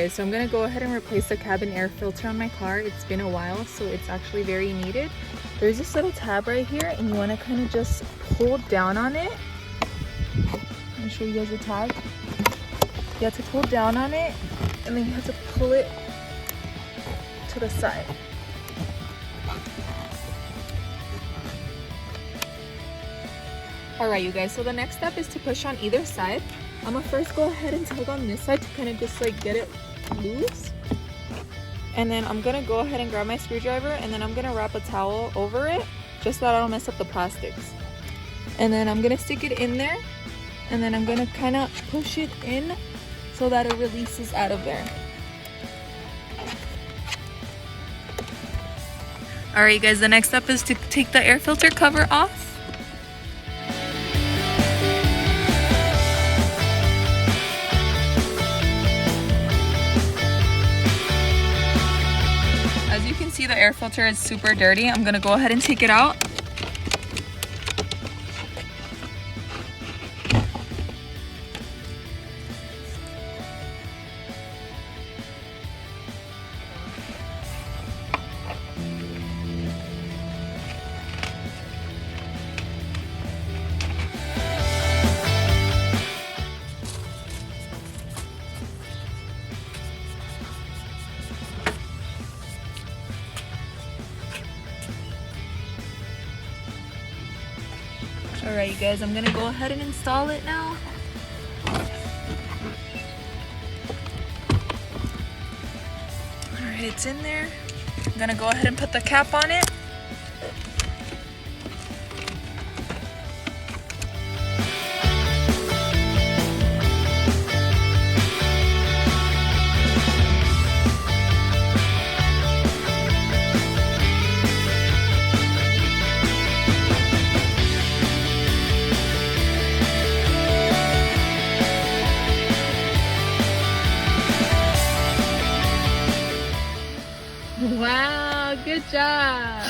guys, so I'm gonna go ahead and replace the cabin air filter on my car. It's been a while, so it's actually very needed. There's this little tab right here, and you want to kind of just pull down on it. Let me show you guys the tab. You have to pull down on it, and then you have to pull it to the side. Alright you guys, so the next step is to push on either side. I'm gonna first go ahead and tug on this side to kind of just like get it loose. And then I'm gonna go ahead and grab my screwdriver, and then I'm gonna wrap a towel over it just so that I don't mess up the plastics. And then I'm gonna stick it in there, and then I'm gonna kind of push it in so that it releases out of there. Alright you guys, the next step is to take the air filter cover off. As you can see, the air filter is super dirty. I'm gonna go ahead and take it out. Alright you guys, I'm gonna go ahead and install it now. Alright, it's in there. I'm gonna go ahead and put the cap on it. Wow, good job.